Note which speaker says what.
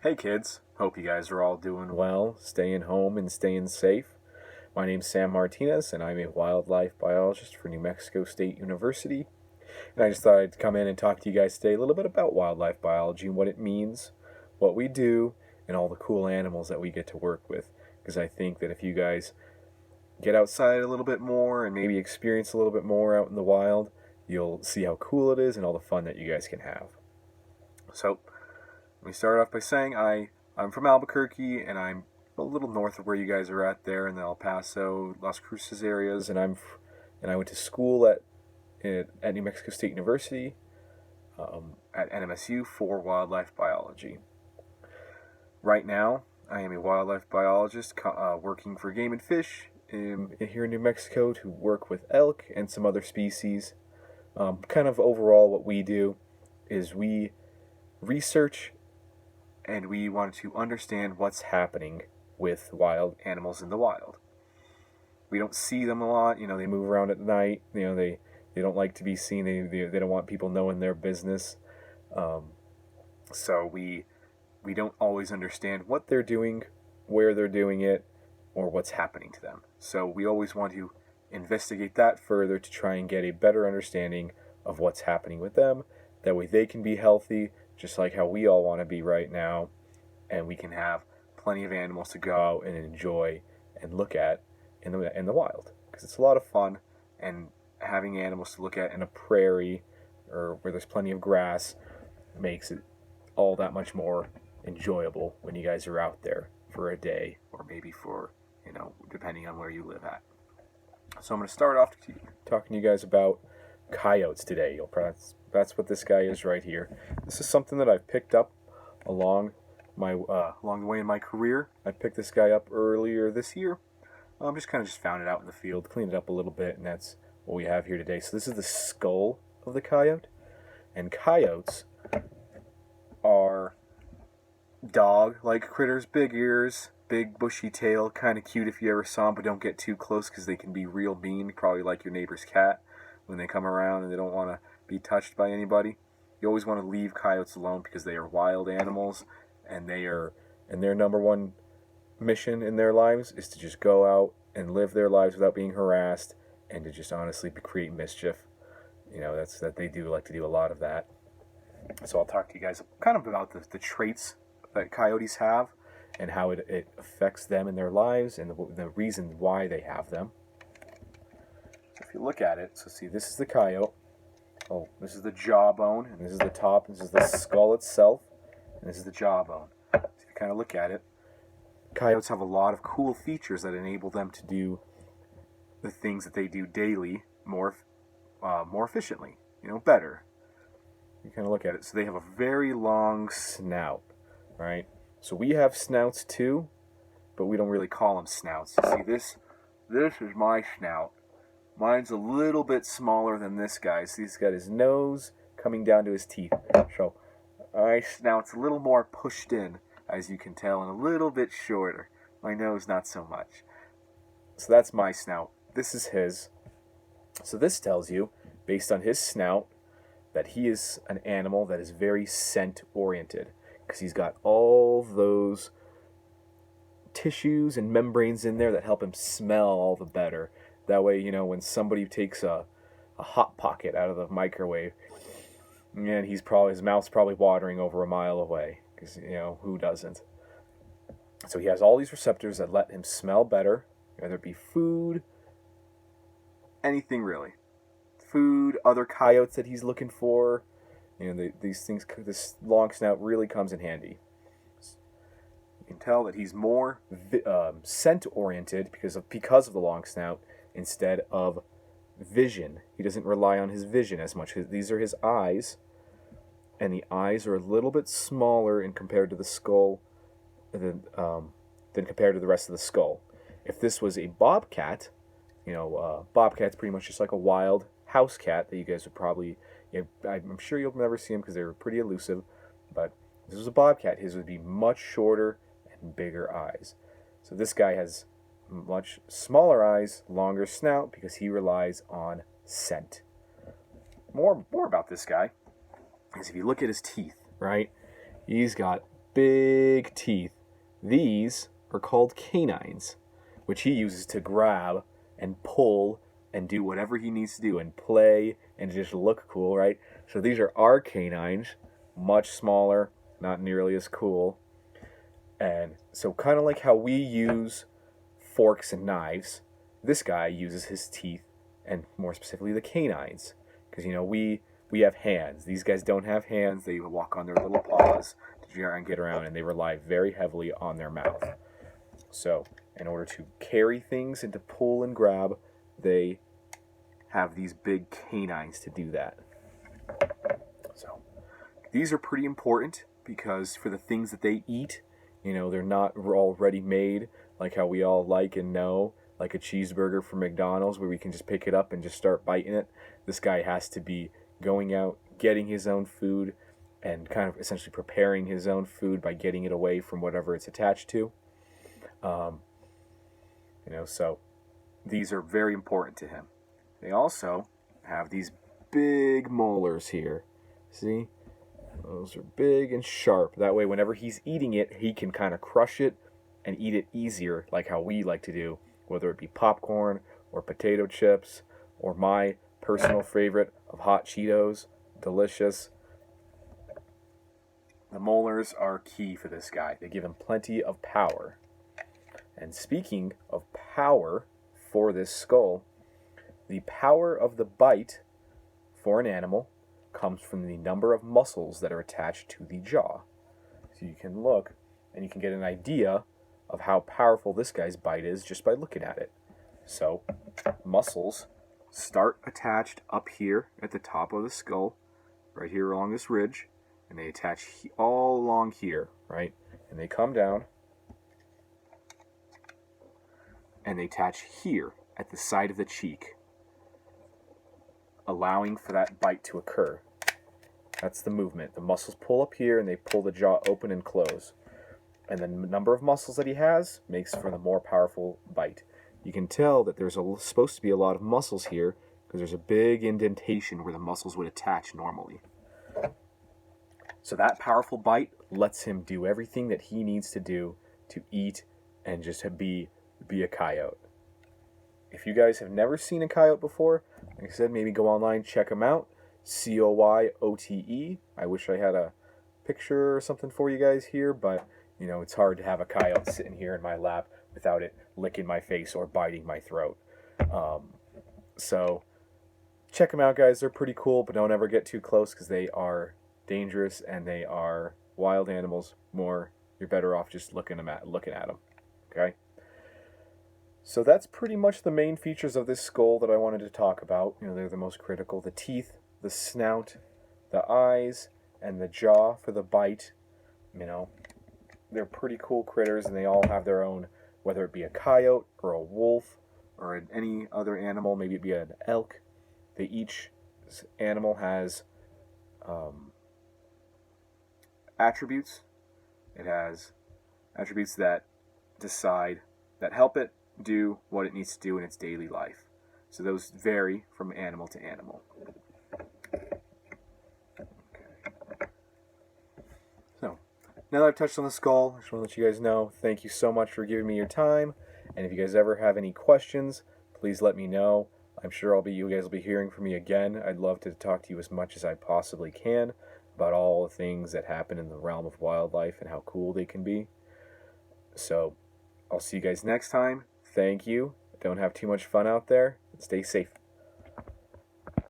Speaker 1: Hey kids, hope you guys are all doing well, staying home and staying safe. My name's Sam Martinez and I'm a wildlife biologist for New Mexico State University. And I just thought I'd come in and talk to you guys today a little bit about wildlife biology and what it means, what we do, and all the cool animals that we get to work with. Because I think that if you guys get outside a little bit more and maybe experience a little bit more out in the wild, you'll see how cool it is and all the fun that you guys can have. So, let me start off by saying I'm from Albuquerque, and I'm a little north of where you guys are at there in the El Paso, Las Cruces areas, and I went to school at New Mexico State University at NMSU for wildlife biology. Right now, I am a wildlife biologist working for Game and Fish here in New Mexico to work with elk and some other species. Kind of overall what we do is we research and we want to understand what's happening with wild animals in the wild. We don't see them a lot, they move around at night, they don't like to be seen, they don't want people knowing their business. So we don't always understand what they're doing, where they're doing it, or what's happening to them. So we always want to investigate that further to try and get a better understanding of what's happening with them. That way they can be healthy, just like how we all want to be right now, and we can have plenty of animals to go out and enjoy and look at in the wild. Because it's a lot of fun, and having animals to look at in a prairie or where there's plenty of grass makes it all that much more enjoyable when you guys are out there for a day, or maybe for, depending on where you live at. So I'm going to start off talking to you guys about coyotes today. That's what this guy is right here. This is something that I've picked up along the way in my career. I picked this guy up earlier this year. Just found it out in the field, cleaned it up a little bit, and that's what we have here today. So this is the skull of the coyote, and coyotes are dog-like critters, big ears, big bushy tail, kind of cute if you ever saw them, but don't get too close because they can be real mean, probably like your neighbor's cat when they come around and they don't want to be touched by anybody. You always want to leave coyotes alone because they are wild animals, and their number one mission in their lives is to just go out and live their lives without being harassed and to just honestly create mischief. That they do like to do a lot of that. So I'll talk to you guys kind of about the traits that coyotes have and how it affects them in their lives and the reason why they have them. So if you look at it, so see, this is the coyote. Oh, this is the jawbone, and this is the top, this is the skull itself, and this is the jawbone. So if you kind of look at it, coyotes have a lot of cool features that enable them to do the things that they do daily more efficiently, better. You kind of look at it. So they have a very long snout, right? So we have snouts too, but we don't really call them snouts. You see, this is my snout. Mine's a little bit smaller than this guy's. See, he's got his nose coming down to his teeth. So my snout's a little more pushed in, as you can tell, and a little bit shorter. My nose, not so much. So that's my snout. This is his. So this tells you, based on his snout, that he is an animal that is very scent-oriented, because he's got all those tissues and membranes in there that help him smell all the better. That way, when somebody takes a Hot Pocket out of the microwave, and his mouth's probably watering over a mile away, because, who doesn't? So he has all these receptors that let him smell better, whether it be food, anything really. Food, other coyotes that he's looking for, these things, this long snout really comes in handy. You can tell that he's more scent-oriented because of the long snout, instead of vision. He doesn't rely on his vision as much. These are his eyes, and the eyes are a little bit smaller in compared to the skull than compared to the rest of the skull. If this was a bobcat, bobcat's pretty much just like a wild house cat that you guys would probably, I'm sure you'll never see them because they're pretty elusive, but if this was a bobcat, his would be much shorter and bigger eyes. So this guy has much smaller eyes, longer snout, because he relies on scent. More about this guy is if you look at his teeth, right? He's got big teeth. These are called canines, which he uses to grab and pull and do whatever he needs to do and play and just look cool, right? So these are our canines, much smaller, not nearly as cool. And so kind of like how we use forks and knives, this guy uses his teeth, and more specifically the canines. Because, we have hands. These guys don't have hands. They walk on their little paws to try and get around, and they rely very heavily on their mouth. So in order to carry things and to pull and grab, they have these big canines to do that. So these are pretty important because for the things that they eat, they're not already made like how we all like and know, like a cheeseburger from McDonald's where we can just pick it up and just start biting it. This guy has to be going out, getting his own food, and kind of essentially preparing his own food by getting it away from whatever it's attached to. So these are very important to him. They also have these big molars here. See? Those are big and sharp. That way, whenever he's eating it, he can kind of crush it and eat it easier, like how we like to do, whether it be popcorn or potato chips or my personal favorite of hot Cheetos. Delicious. The molars are key for this guy. They give him plenty of power. And speaking of power for this skull, the power of the bite for an animal comes from the number of muscles that are attached to the jaw. So you can look and you can get an idea of how powerful this guy's bite is just by looking at it. So muscles start attached up here at the top of the skull, right here along this ridge, and they attach all along here, right? And they come down and they attach here at the side of the cheek, allowing for that bite to occur. That's the movement. The muscles pull up here and they pull the jaw open and close. And the number of muscles that he has makes for the more powerful bite. You can tell that there's supposed to be a lot of muscles here because there's a big indentation where the muscles would attach normally. So that powerful bite lets him do everything that he needs to do to eat and just be a coyote. If you guys have never seen a coyote before, like I said, maybe go online, check them out. Coyote. I wish I had a picture or something for you guys here, but it's hard to have a coyote sitting here in my lap without it licking my face or biting my throat. So check them out, guys. They're pretty cool, but don't ever get too close because they are dangerous and they are wild animals. You're better off just looking at them. Okay. So that's pretty much the main features of this skull that I wanted to talk about. They're the most critical: the teeth, the snout, the eyes, and the jaw for the bite. They're pretty cool critters, and they all have their own, whether it be a coyote or a wolf or any other animal, maybe it be an elk. Each animal has attributes. It has attributes that help it do what it needs to do in its daily life. So those vary from animal to animal. So now that I've touched on the skull, I just want to let you guys know, thank you so much for giving me your time. And if you guys ever have any questions, please let me know. I'm sure you guys will be hearing from me again. I'd love to talk to you as much as I possibly can about all the things that happen in the realm of wildlife and how cool they can be. So I'll see you guys next time. Thank you. Don't have too much fun out there. Stay safe.